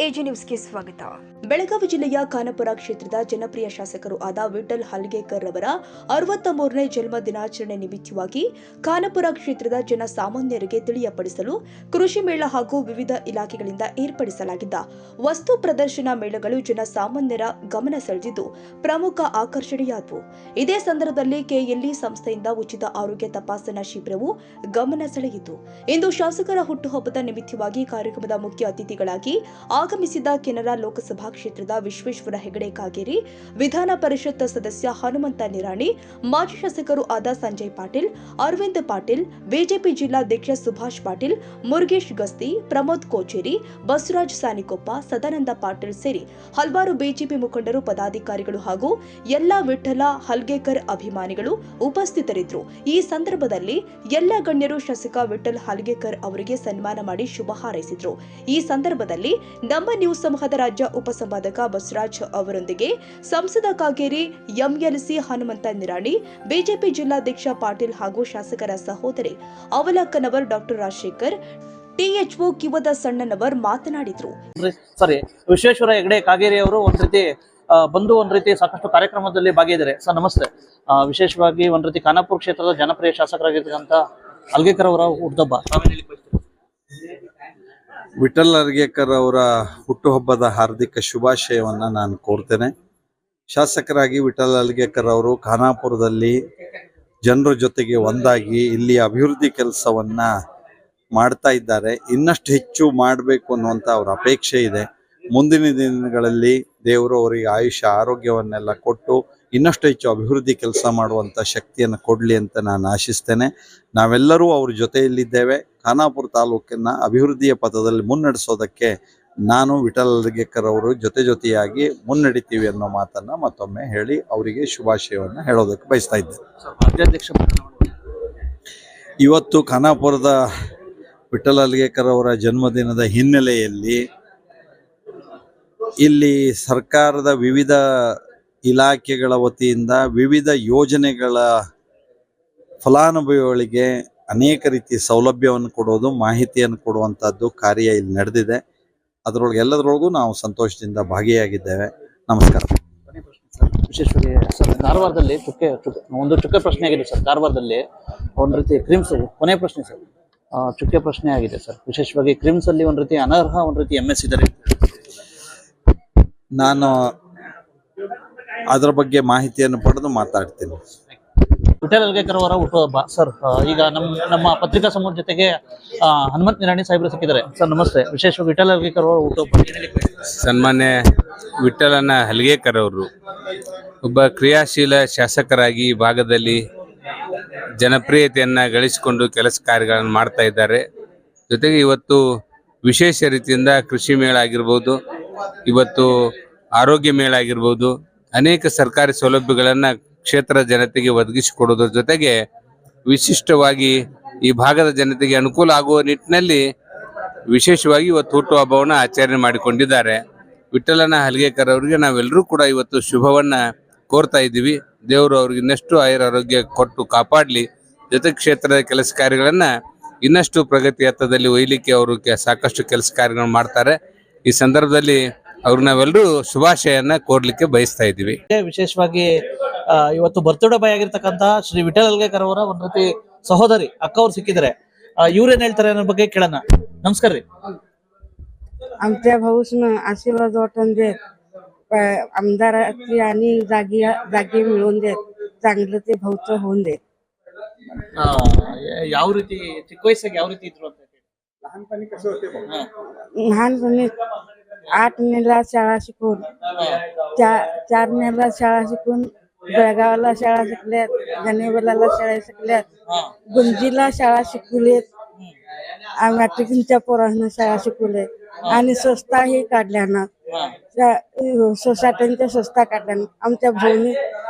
AG ನ್ಯೂಸ್ಗೆ ಸ್ವಾಗತ. ಬೆಳಗಾವಿ ಜಿಲ್ಲೆಯ ಖಾನಾಪುರ ಕ್ಷೇತ್ರದ ಜನಪ್ರಿಯ ಶಾಸಕರು ಆದ ವಿಠಲ್ ಹಲ್ಗೇಕರ್ ಅವರ 63ನೇ ಜನ್ಮ ದಿನಾಚರಣೆ ನಿಮಿತ್ತವಾಗಿ ಖಾನಾಪುರ ಕ್ಷೇತ್ರದ ಜನಸಾಮಾನ್ಯರಿಗೆ ತಿಳಿಯಪಡಿಸಲು ಕೃಷಿ ಮೇಳ ಹಾಗೂ ವಿವಿಧ ಇಲಾಖೆಗಳಿಂದ ಏರ್ಪಡಿಸಲಾಗಿದ್ದ ವಸ್ತು ಪ್ರದರ್ಶನ ಮೇಳಗಳು ಜನಸಾಮಾನ್ಯರ ಗಮನ ಸೆಳೆದಿದ್ದು ಪ್ರಮುಖ ಆಕರ್ಷಣೆಯಾದವು. ಇದೇ ಸಂದರ್ಭದಲ್ಲಿ ಕೆಎಲ್ಇ ಸಂಸ್ಥೆಯಿಂದ ಉಚಿತ ಆರೋಗ್ಯ ತಪಾಸಣಾ ಶಿಬಿರವು ಗಮನ ಸೆಳೆಯಿತು. ಇಂದು ಶಾಸಕರ ಹುಟ್ಟುಹಬ್ಬದ ನಿಮಿತ್ತವಾಗಿ ಕಾರ್ಯಕ್ರಮದ ಮುಖ್ಯ ಅತಿಥಿಗಳಾಗಿ ಆಗಮಿಸಿದ ಕೆನರಾ ಲೋಕಸಭಾ ಕ್ಷೇತ್ರದ ವಿಶ್ವೇಶ್ವರ ಹೆಗಡೆ ಕಾಗೇರಿ, ವಿಧಾನ ಪರಿಷತ್ ಸದಸ್ಯ ಹನುಮಂತ ನಿರಾಣಿ, ಮಾಜಿ ಶಾಸಕರು ಆದ ಸಂಜಯ್ ಪಾಟೀಲ್, ಅರವಿಂದ್ ಪಾಟೀಲ್, ಬಿಜೆಪಿ ಜಿಲ್ಲಾಧ್ಯಕ್ಷ ಸುಭಾಷ್ ಪಾಟೀಲ್, ಮುರುಗೇಶ್ ಗಸ್ತಿ, ಪ್ರಮೋದ್ ಕೋಚೇರಿ, ಬಸವರಾಜ್ ಸಾನಿಕೊಪ್ಪ, ಸದಾನಂದ ಪಾಟೀಲ್ ಸೇರಿ ಹಲವಾರು ಬಿಜೆಪಿ ಮುಖಂಡರು, ಪದಾಧಿಕಾರಿಗಳು ಹಾಗೂ ಎಲ್ಲಾ ವಿಠಲ ಹಲ್ಗೇಕರ್ ಅಭಿಮಾನಿಗಳು ಉಪಸ್ಥಿತರಿದ್ದರು. ಈ ಸಂದರ್ಭದಲ್ಲಿ ಎಲ್ಲ ಗಣ್ಯರು ಶಾಸಕ ವಿಠಲ್ ಹಲ್ಗೇಕರ್ ಅವರಿಗೆ ಸನ್ಮಾನ ಮಾಡಿ ಶುಭ ಹಾರೈಸಿದರು. ಈ ಸಂದರ್ಭದಲ್ಲಿ ನಮ್ಮ ನ್ಯೂಸ್ ಸಮೂಹದ ರಾಜ್ಯ ಉಪಸಂಪಾದಕ ಬಸವರಾಜ್ ಅವರೊಂದಿಗೆ ಸಂಸದ ಕಾಗೇರಿ, ಎಂಎಲ್ಸಿ ಹನುಮಂತ ನಿರಾಣಿ, ಬಿಜೆಪಿ ಜಿಲ್ಲಾಧ್ಯಕ್ಷ ಪಾಟೀಲ್ ಹಾಗೂ ಶಾಸಕರ ಸಹೋದರಿ ಅವಲಕ್ಕನವರ್ ಡಾಕ್ಟರ್ ರಾಜಶೇಖರ್, ಟಿಎಚ್ಒ ಕಿವದ ಸಣ್ಣನವರ್ ಮಾತನಾಡಿದರು. ಸರಿ, ವಿಶ್ವೇಶ್ವರ ಹೆಗಡೆ ಕಾಗೇರಿ ಅವರು ಒಂದ್ ರೀತಿ ಬಂದು ಒಂದ್ ರೀತಿ ಸಾಕಷ್ಟು ಕಾರ್ಯಕ್ರಮದಲ್ಲಿ ಭಾಗಿಯಾಗಿದ್ದಾರೆ. ಸರ್ ನಮಸ್ತೆ. ವಿಶೇಷವಾಗಿ ಒಂದ್ ರೀತಿ ಖಾನಾಪುರ ಕ್ಷೇತ್ರದ ಜನಪ್ರಿಯ ಶಾಸಕರಾಗಿರ್ತಕ್ಕಂಥ ಹಲ್ಗೇಕರ್ ಅವರ ಹುಟ್ಟುಹಬ್ಬ, ವಿಠಲ್ ಹಲ್ಗೇಕರ್ ಅವರ ಹುಟ್ಟುಹಬ್ಬದ ಹಾರ್ದಿಕ ಶುಭಾಶಯವನ್ನ ನಾನು ಕೋರ್ತೇನೆ. ಶಾಸಕರಾಗಿ ವಿಠಲ್ ಹಲ್ಗೇಕರ್ ಅವರು ಖಾನಾಪುರದಲ್ಲಿ ಜನರ ಜೊತೆಗೆ ಒಂದಾಗಿ ಇಲ್ಲಿ ಅಭಿವೃದ್ಧಿ ಕೆಲಸವನ್ನ ಮಾಡ್ತಾ ಇದ್ದಾರೆ. ಇನ್ನಷ್ಟು ಹೆಚ್ಚು ಮಾಡಬೇಕು ಅನ್ನುವಂಥ ಅವರ ಅಪೇಕ್ಷೆ ಇದೆ. ಮುಂದಿನ ದಿನಗಳಲ್ಲಿ ದೇವರು ಅವರಿಗೆ ಆಯುಷ್ಯ ಆರೋಗ್ಯವನ್ನೆಲ್ಲ ಕೊಟ್ಟು ಇನ್ನಷ್ಟು ಹೆಚ್ಚು ಅಭಿವೃದ್ಧಿ ಕೆಲಸ ಮಾಡುವಂಥ ಶಕ್ತಿಯನ್ನು ಕೊಡಲಿ ಅಂತ ನಾನು ಆಶಿಸ್ತೇನೆ. ನಾವೆಲ್ಲರೂ ಅವ್ರ ಜೊತೆಯಲ್ಲಿದ್ದೇವೆ. ಖಾನಾಪುರ ತಾಲೂಕಿನ ಅಭಿವೃದ್ಧಿಯ ಪಥದಲ್ಲಿ ಮುನ್ನಡೆಸೋದಕ್ಕೆ ನಾನು ವಿಠಲ್ ಹಲ್ಗೇಕರ್ ಅವರು ಜೊತೆಯಾಗಿ ಮುನ್ನಡಿತೀವಿ ಅನ್ನೋ ಮಾತನ್ನು ಮತ್ತೊಮ್ಮೆ ಹೇಳಿ ಅವರಿಗೆ ಶುಭಾಶಯವನ್ನು ಹೇಳೋದಕ್ಕೆ ಬಯಸ್ತಾ ಇದ್ದೇನೆ. ಇವತ್ತು ಖಾನಾಪುರದ ವಿಠಲ್ ಹಲ್ಗೇಕರ್ ಅವರ ಜನ್ಮದಿನದ ಹಿನ್ನೆಲೆಯಲ್ಲಿ ಇಲ್ಲಿ ಸರ್ಕಾರದ ವಿವಿಧ ಇಲಾಖೆಗಳ ವತಿಯಿಂದ ವಿವಿಧ ಯೋಜನೆಗಳ ಫಲಾನುಭವಿಗಳಿಗೆ ಅನೇಕ ರೀತಿಯ ಸೌಲಭ್ಯವನ್ನು ಕೊಡೋದು, ಮಾಹಿತಿಯನ್ನು ಕೊಡುವಂಥದ್ದು ಕಾರ್ಯ ಇಲ್ಲಿ ನಡೆದಿದೆ. ಅದರೊಳಗೆ ಎಲ್ಲದರೊಳಗೂ ನಾವು ಸಂತೋಷದಿಂದ ಭಾಗಿಯಾಗಿದ್ದೇವೆ. ನಮಸ್ಕಾರ. ವಿಶೇಷವಾಗಿ ಸರ್, ಕಾರವಾರದಲ್ಲಿ ಚುಕ್ಕೆ ಪ್ರಶ್ನೆ ಆಗಿದೆ ಸರ್. ಕಾರವಾರದಲ್ಲಿ ಒಂದ್ ರೀತಿ ಕ್ರಿಮ್ಸ್ ಕೊನೆ ಪ್ರಶ್ನೆ ಸರ್, ಚುಕ್ಕೆ ಪ್ರಶ್ನೆ ಆಗಿದೆ ಸರ್. ವಿಶೇಷವಾಗಿ ಕ್ರಿಮ್ಸ್ ಅಲ್ಲಿ ಒಂದ್ ರೀತಿ ಅನರ್ಹ, ಒಂದ್ ರೀತಿ MS ಇದ್ದಾರೆ. ನಾನು ಅದರ ಬಗ್ಗೆ ಮಾಹಿತಿಯನ್ನು ಪಡೆದು ಮಾತಾಡ್ತೀನಿ. ವಿಠಲ್ ಹಲ್ಗೇಕರ್ ಅವರ ಹುಟ್ಟುಹಬ್ಬ ಸರ್. ಈಗ ನಮ್ಮ ಪತ್ರಿಕಾ ಸಮೂಹ ಜೊತೆಗೆ ಹನುಮಂತ ನಿರಾಣಿ ಸಾಹೇಬರು ಸಿಕ್ಕಿದ್ದಾರೆ. ಸರ್ ನಮಸ್ತೆ. ವಿಶೇಷವಾಗಿ ವಿಠಲ್ ಹಲ್ಗೇಕರ್ ಅವರ ಹುಟ್ಟುಹಬ್ಬ. ಸನ್ಮಾನ್ಯ ವಿಠಲನ ಹಲ್ಗೇಕರ್ ಅವರು ಒಬ್ಬ ಕ್ರಿಯಾಶೀಲ ಶಾಸಕರಾಗಿ ಈ ಭಾಗದಲ್ಲಿ ಜನಪ್ರಿಯತೆಯನ್ನು ಗಳಿಸಿಕೊಂಡು ಕೆಲಸ ಕಾರ್ಯಗಳನ್ನು ಮಾಡ್ತಾ ಇದ್ದಾರೆ. ಜೊತೆಗೆ ಇವತ್ತು ವಿಶೇಷ ರೀತಿಯಿಂದ ಕೃಷಿ ಮೇಳ ಆಗಿರ್ಬೋದು, ಇವತ್ತು ಆರೋಗ್ಯ ಮೇಳ ಆಗಿರ್ಬೋದು, ಅನೇಕ ಸರ್ಕಾರಿ ಸೌಲಭ್ಯಗಳನ್ನು ಕ್ಷೇತ್ರದ ಜನತೆಗೆ ಒದಗಿಸಿಕೊಡೋದ್ರ ಜೊತೆಗೆ ವಿಶಿಷ್ಟವಾಗಿ ಈ ಭಾಗದ ಜನತೆಗೆ ಅನುಕೂಲ ಆಗುವ ನಿಟ್ಟಿನಲ್ಲಿ ವಿಶೇಷವಾಗಿ ಇವತ್ತು ಹುಟ್ಟುಹಬ್ಬವನ್ನು ಆಚರಣೆ ಮಾಡಿಕೊಂಡಿದ್ದಾರೆ. ವಿಠಲನ ಹಲ್ಗೇಕರ್ ಅವರಿಗೆ ನಾವೆಲ್ಲರೂ ಕೂಡ ಇವತ್ತು ಶುಭವನ್ನ ಕೋರ್ತಾ ಇದ್ದೀವಿ. ದೇವರು ಅವ್ರಿಗೆ ಇನ್ನಷ್ಟು ಆರೋಗ್ಯ ಕೊಟ್ಟು ಕಾಪಾಡಲಿ. ಜೊತೆಗೆ ಕ್ಷೇತ್ರದ ಕೆಲಸ ಕಾರ್ಯಗಳನ್ನ ಇನ್ನಷ್ಟು ಪ್ರಗತಿ ಹಂತದಲ್ಲಿ ಒಯ್ಯಲಿಕ್ಕೆ ಅವರು ಸಾಕಷ್ಟು ಕೆಲಸ ಕಾರ್ಯಗಳನ್ನು ಮಾಡ್ತಾರೆ. ಈ ಸಂದರ್ಭದಲ್ಲಿ ಅವ್ರಿಗೆ ನಾವೆಲ್ಲರೂ ಶುಭಾಶಯನ್ನ ಕೋರ್ಲಿಕ್ಕೆ ಬಯಸ್ತಾ ಇದ್ದೀವಿ. ವಿಶೇಷವಾಗಿ ಇವತ್ತು ಬರ್ತ್ಡೇ ಬಾಯ್ ಆಗಿರ್ತಕ್ಕಂಥ ಶ್ರೀ ವಿಠಲ್ ಹಲ್ಗೇಕರ್ ಅವರ ಒಂದ್ ರೀತಿ ಸಹೋದರಿ ಅಕ್ಕ ಅವ್ರು ಸಿಕ್ಕಿದ್ದಾರೆ. ಇವ್ರೇನ್ ಹೇಳ್ತಾರೆ ಅನ್ನೋ ಬಗ್ಗೆ ಕೇಳೋಣ. नमस्कार रे. आमच्या भाऊसनं आशीर्वाद वाटून देत, आमदाराची आणि जागी मिळवून देत, चांगलं ते भाऊचं होऊन देत. ಯಾವ ರೀತಿ ಚಿಕ್ಕ ವಯಸ್ಸಾಗಿ ಯಾವ ರೀತಿ ಇದ್ರು ಅಂತ लहानपणी कसं होते? लहानपणी 8 मेला शाळा शिकून, 4 मेला शाळा शिकून बेळगावला शाळा शिकल्यात, गणेबलाला शाळा शिकल्यात, गुंजीला शाळा शिकवलेत, मॅट्रिकच्या पोरांना शाळा शिकवले आणि संस्थाही काढल्या ना. सोसायट्यांच्या संस्था काढल्या. आमच्या भाऊनी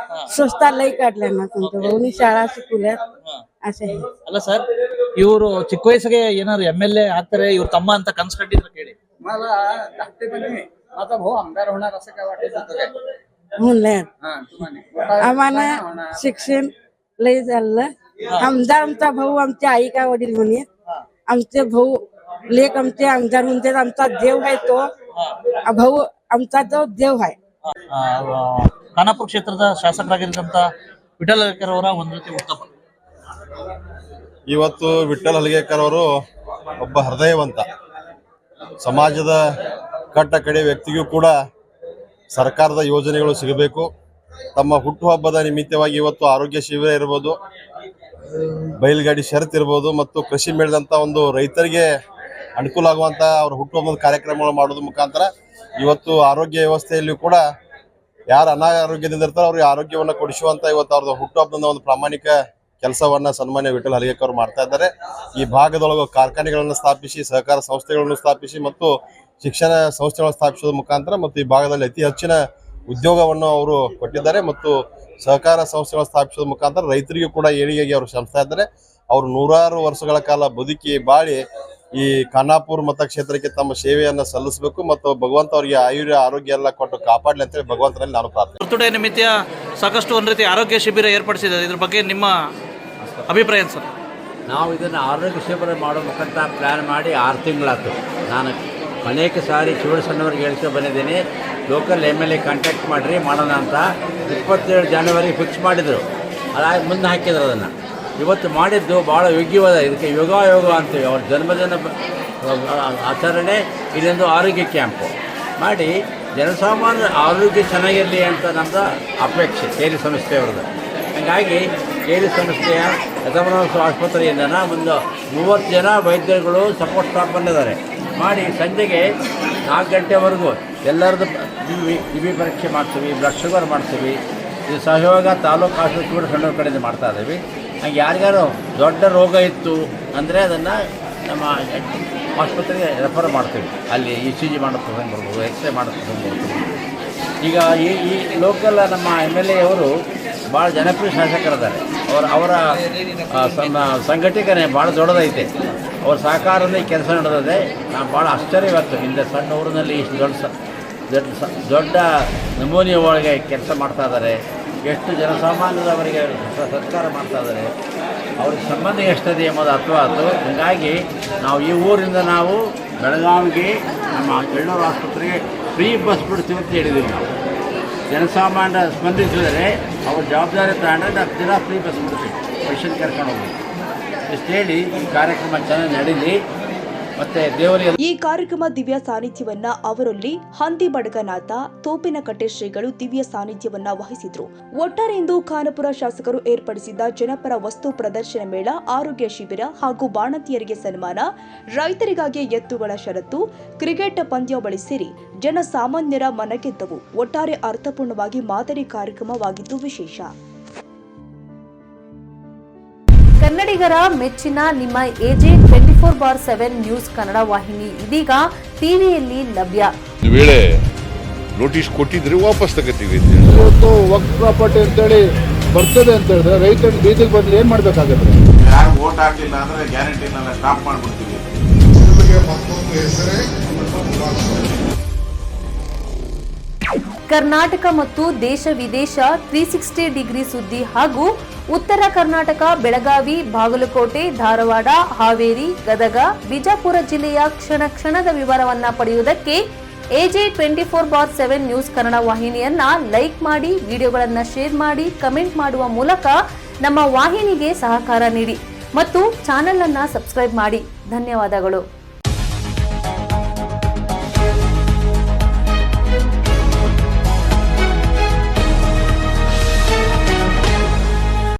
संस्था लई काढल्या ना. तुमच्या भाऊनी शाळा शिकवल्यात असे. ಅಲ್ಲ ಸರ್, ಇವರು ಚಿಕ್ಕ ವಯಸ್ಸಿಗೆ ಏನಾದ್ರು MLA ಆಗ್ತಾರೆ ಇವ್ರ ತಮ್ಮ ಅಂತ ಕನಸು ಕಂಡಿದ್ರು ಕೇಳಿ. मला धाकटेपणी माझा भाऊ आमदार होणार असं काय वाटत होतं काय? म्हणले आम्हाला शिक्षण लई झालं. आमदार आमचा भाऊ, आमची आई का वडील म्हणे, आमचे भाऊ लेख आमचे आमदार म्हणतात. आमचा देव आहे तो, भाऊ आमचा तो देव आहे. ಖಾನಾಪುರ ಕ್ಷೇತ್ರದ ಶಾಸಕರಾಗಿರ್ತಕ್ಕಂಥ ವಿಠಲ್ ಹಲ್ಗೇಕರ್ ಅವರ ಒಂದು ರೀತಿ ಹುಟ್ಟುಹಬ್ಬ. ಇವತ್ತು ವಿಠಲ್ ಹಲ್ಗೇಕರ್ ಅವರು ಒಬ್ಬ ಹೃದಯವಂತ, ಸಮಾಜದ ಕಟ್ಟ ಕಡೆ ವ್ಯಕ್ತಿಗೂ ಕೂಡ ಸರ್ಕಾರದ ಯೋಜನೆಗಳು ಸಿಗಬೇಕು. ತಮ್ಮ ಹುಟ್ಟುಹಬ್ಬದ ನಿಮಿತ್ತವಾಗಿ ಇವತ್ತು ಆರೋಗ್ಯ ಶಿಬಿರ ಇರ್ಬೋದು, ಬಯಲುಗಾಡಿ ಶರತ್ ಇರ್ಬೋದು ಮತ್ತು ಕೃಷಿ ಮೇಳದಂತ ಒಂದು ರೈತರಿಗೆ ಅನುಕೂಲ ಆಗುವಂತ ಅವ್ರ ಹುಟ್ಟುಹಬ್ಬದ ಕಾರ್ಯಕ್ರಮಗಳು ಮಾಡೋದ್ರ ಮುಖಾಂತರ ಇವತ್ತು ಆರೋಗ್ಯ ವ್ಯವಸ್ಥೆಯಲ್ಲಿಯೂ ಕೂಡ ಯಾರು ಅನಾರೋಗ್ಯದಿಂದ ಇರ್ತಾರೋ ಅವ್ರಿಗೆ ಆರೋಗ್ಯವನ್ನು ಕೊಡಿಸುವಂತ ಇವತ್ತು ಅವ್ರದ್ದು ಹುಟ್ಟುಹಬ್ಬದ ಒಂದು ಪ್ರಾಮಾಣಿಕ ಕೆಲಸವನ್ನ ಸನ್ಮಾನ್ಯ ವಿಠಲ್ ಹಲ್ಗೇಕರ್ ಅವರು ಮಾಡ್ತಾ ಇದ್ದಾರೆ. ಈ ಭಾಗದೊಳಗೆ ಕಾರ್ಖಾನೆಗಳನ್ನು ಸ್ಥಾಪಿಸಿ, ಸಹಕಾರ ಸಂಸ್ಥೆಗಳನ್ನು ಸ್ಥಾಪಿಸಿ ಮತ್ತು ಶಿಕ್ಷಣ ಸಂಸ್ಥೆಗಳನ್ನು ಸ್ಥಾಪಿಸೋದ್ರ ಮುಖಾಂತರ ಮತ್ತು ಈ ಭಾಗದಲ್ಲಿ ಅತಿ ಹೆಚ್ಚಿನ ಉದ್ಯೋಗವನ್ನು ಅವರು ಕೊಟ್ಟಿದ್ದಾರೆ ಮತ್ತು ಸಹಕಾರ ಸಂಸ್ಥೆಗಳನ್ನು ಸ್ಥಾಪಿಸೋದ್ರ ಮುಖಾಂತರ ರೈತರಿಗೂ ಕೂಡ ಏಳಿಗೆಗೆ ಅವರು ಶ್ರಮಿಸ್ತಾ ಇದ್ದಾರೆ. ಅವರು ನೂರಾರು ವರ್ಷಗಳ ಕಾಲ ಬದುಕಿ ಬಾಳಿ ಈ ಖಾನಾಪುರ ಮತಕ್ಷೇತ್ರಕ್ಕೆ ತಮ್ಮ ಸೇವೆಯನ್ನ ಸಲ್ಲಿಸಬೇಕು ಮತ್ತು ಭಗವಂತ ಅವರಿಗೆ ಆರೋಗ್ಯ ಎಲ್ಲ ಕೊಟ್ಟು ಕಾಪಾಡಲಿ ಅಂತೇಳಿ ಭಗವಂತನಲ್ಲಿ ನಾನು ಪ್ರಾರ್ಥನೆ. ಬರ್ತಡೇ ನಿಮಿತ್ತ ಸಾಕಷ್ಟು ಒಂದು ರೀತಿ ಆರೋಗ್ಯ ಶಿಬಿರ ಏರ್ಪಡಿಸಿದ್ದಾರೆ. ಇದ್ರ ಬಗ್ಗೆ ನಿಮ್ಮ ಅಭಿಪ್ರಾಯ ಸರ್? ನಾವು ಇದನ್ನು ಆರೋಗ್ಯ ಶಿಬಿರ ಮಾಡೋ ಮುಖಾಂತರ ಪ್ಲ್ಯಾನ್ ಮಾಡಿ 6 ತಿಂಗಳಾಯ್ತು. ನಾನು ಅನೇಕ ಸಾರಿ ಶಿವಸಣ್ಣವ್ರಿಗೆ ಹೇಳ್ಕೊಂಡು ಬಂದಿದ್ದೀನಿ, ಲೋಕಲ್ MLA ಕಾಂಟ್ಯಾಕ್ಟ್ ಮಾಡಿರಿ ಮಾಡೋಣ ಅಂತ. 27 ಜನವರಿ ಫಿಕ್ಸ್ ಮಾಡಿದರು, ಅದಾಗಿ ಮುಂದೆ ಹಾಕಿದ್ರು. ಅದನ್ನು ಇವತ್ತು ಮಾಡಿದ್ದು ಭಾಳ ಯೋಗ್ಯವಾದ, ಇದಕ್ಕೆ ಯೋಗ ಅಂತೀವಿ. ಅವ್ರ ಜನ್ಮದಿನ ಆಚರಣೆ, ಇದೊಂದು ಆರೋಗ್ಯ ಕ್ಯಾಂಪು ಮಾಡಿ ಜನಸಾಮಾನ್ಯರ ಆರೋಗ್ಯ ಚೆನ್ನಾಗಿರಲಿ ಅಂತ ನಮ್ಮದು ಅಪೇಕ್ಷೆ ಕೇರಿ ಸಂಸ್ಥೆಯವ್ರದ್ದು. ಹಾಗಾಗಿ ಕೇರಿ ಸಂಸ್ಥೆಯ ಯತಮನೋತ್ಸವ ಆಸ್ಪತ್ರೆಯಿಂದ ಒಂದು 30 ಜನ ವೈದ್ಯರುಗಳು ಸಪೋರ್ಟ್ ಸ್ಟಾಫ್ ಬಂದಿದ್ದಾರೆ. ಮಾಡಿ ಸಂಜೆಗೆ 4 ಗಂಟೆವರೆಗೂ ಎಲ್ಲರದ್ದು ಬಿ ಪರೀಕ್ಷೆ ಮಾಡ್ತೀವಿ, ಬ್ಲಡ್ ಶುಗರ್ ಮಾಡ್ತೀವಿ. ಇದು ಸಹಯೋಗ ತಾಲೂಕು ಆಸ್ಪತ್ರೆ ಸಣ್ಣ ಕಡೆಯಿಂದ ಮಾಡ್ತಾ ಇದ್ದೀವಿ. ಹಾಗೆ ಯಾರಿಗಾರು ದೊಡ್ಡ ರೋಗ ಇತ್ತು ಅಂದರೆ ಅದನ್ನು ನಮ್ಮ ಆಸ್ಪತ್ರೆಗೆ ರೆಫರ್ ಮಾಡ್ತೀವಿ. ಅಲ್ಲಿ ECG ಮಾಡೋದು ಬರ್ಬೋದು, ಎಕ್ಸ್ರೇ ಮಾಡೋದು ಬರ್ಬೋದು. ಈಗ ಈ ಲೋಕಲ್ ನಮ್ಮ MLA ಅವರು ಭಾಳ ಜನಪ್ರಿಯ ಶಾಸಕರಿದ್ದಾರೆ. ಅವರ ಸಂಘಟನೆ ಭಾಳ ದೊಡ್ಡದೈತೆ. ಅವ್ರ ಸಹಕಾರದಲ್ಲಿ ಕೆಲಸ ನಡೆದಿದೆ. ನಾನು ಭಾಳ ಆಶ್ಚರ್ಯವಾಗ್ತು, ಹಿಂದೆ ಸಣ್ಣ ಊರಿನಲ್ಲಿ ಇಷ್ಟು ದೊಡ್ಡ ನಮೂನೆ ಒಳಗೆ ಕೆಲಸ ಮಾಡ್ತಾ ಇದ್ದಾರೆ. ಎಷ್ಟು ಜನಸಾಮಾನ್ಯರವರಿಗೆ ಸತ್ಕಾರ ಮಾಡ್ತಾ ಇದ್ದಾರೆ, ಅವ್ರಿಗೆ ಸಂಬಂಧ ಎಷ್ಟಿದೆ ಎಂಬುದು ಅರ್ಥವಾಯಿತು. ಹೀಗಾಗಿ ನಾವು ಈ ಊರಿಂದ ನಾವು ಬೆಳಗಾವಿಗೆ ನಮ್ಮ ಎಳ್ಳೂರು ಆಸ್ಪತ್ರೆಗೆ ಫ್ರೀ ಬಸ್ ಬಿಡ್ತೀವಿ ಅಂತ ಹೇಳಿದ್ದೀವಿ. ನಾವು ಜನಸಾಮಾನ್ಯ ಸ್ಪಂದಿಸಿದರೆ ಅವ್ರ ಜವಾಬ್ದಾರಿ ತಗೊಂಡ್ರೆ ನಾವು ದಿನ ಫ್ರೀ ಬಸ್ ಬಿಡ್ತೀವಿ, ಪೇಷಂಟ್ ಕರ್ಕೊಂಡು ಹೋಗ್ತೀವಿ. ಇಷ್ಟು ಹೇಳಿ ಈ ಕಾರ್ಯಕ್ರಮ ಚೆನ್ನಾಗಿ ನಡೀಲಿ. ಮತ್ತೆ ದೇವರಿಗೆ ಈ ಕಾರ್ಯಕ್ರಮ ದಿವ್ಯ ಸಾನ್ನಿಧ್ಯವನ್ನ ಅವರಲ್ಲಿ ಹಂದಿ ಬಡಗನಾಥ, ತೋಪಿನಕಟ್ಟೆ ಶ್ರೀಗಳು ದಿವ್ಯ ಸಾನ್ನಿಧ್ಯವನ್ನ ವಹಿಸಿದ್ರು. ಒಟ್ಟಾರೆ ಇಂದು ಖಾನಾಪುರ ಶಾಸಕರು ಏರ್ಪಡಿಸಿದ್ದ ಜನಪರ ವಸ್ತು ಪ್ರದರ್ಶನ ಮೇಳ, ಆರೋಗ್ಯ ಶಿಬಿರ ಹಾಗೂ ಬಾಣತಿಯರಿಗೆ ಸನ್ಮಾನ, ರೈತರಿಗಾಗಿ ಎತ್ತುಗಳ ಷರತ್ತು, ಕ್ರಿಕೆಟ್ ಪಂದ್ಯಾವಳಿ ಸೇರಿ ಜನಸಾಮಾನ್ಯರ ಮನಗೆದ್ದವು. ಒಟ್ಟಾರೆ ಅರ್ಥಪೂರ್ಣವಾಗಿ ಮಾದರಿ ಕಾರ್ಯಕ್ರಮವಾಗಿದ್ದು ವಿಶೇಷ. ಕನ್ನಡಿಗರ ಮೆಚ್ಚಿನ ನಿಮ್ಮ AJ 24/7 ನ್ಯೂಸ್ ಕನ್ನಡ ವಾಹಿನಿ ಇದೀಗ ಟಿವಿಯಲ್ಲಿ ಲಭ್ಯ. ವೇಳೆ ನೋಟಿಸ್ ಕೊಟ್ಟಿದ್ರೆ ವಾಪಸ್ ತಗೋತೀವಿ. ಇವತ್ತು ವಕ್ಫ್ ಪ್ರಾಪರ್ಟಿ ಅಂತೇಳಿ ಬರ್ತದೆ ಅಂತ ಹೇಳಿದ್ರೆ ರೈತರು ಬೀದಿಗೆ ಬಂದ್ರೆ ಏನ್ ಮಾಡ್ಬೇಕಾಗತ್ತೆ? ಯಾರು ವೋಟ್ ಹಾಕಿಲ್ಲ ಅಂದ್ರೆ ಗ್ಯಾರಂಟಿನೆಲ್ಲ ಸ್ಟಾಪ್ ಮಾಡ್ಬಿಡ್ತೀವಿ. ಕರ್ನಾಟಕ ಮತ್ತು ದೇಶ ವಿದೇಶ 360 ಡಿಗ್ರಿ ಸುದ್ದಿ ಹಾಗೂ ಉತ್ತರ ಕರ್ನಾಟಕ, ಬೆಳಗಾವಿ, ಬಾಗಲಕೋಟೆ, ಧಾರವಾಡ, ಹಾವೇರಿ, ಗದಗ, ಬಿಜಾಪುರ ಜಿಲ್ಲೆಯ ಕ್ಷಣ ಕ್ಷಣದ ವಿವರವನ್ನ ಪಡೆಯುವುದಕ್ಕೆ AJ 24/7 ನ್ಯೂಸ್ ಕನ್ನಡ ವಾಹಿನಿಯನ್ನ ಲೈಕ್ ಮಾಡಿ, ವಿಡಿಯೋಗಳನ್ನ ಶೇರ್ ಮಾಡಿ, ಕಮೆಂಟ್ ಮಾಡುವ ಮೂಲಕ ನಮ್ಮ ವಾಹಿನಿಗೆ ಸಹಕಾರ ನೀಡಿ ಮತ್ತು ಚಾನೆಲ್ ಅನ್ನ ಸಬ್ಸ್ಕ್ರೈಬ್ ಮಾಡಿ. ಧನ್ಯವಾದಗಳು.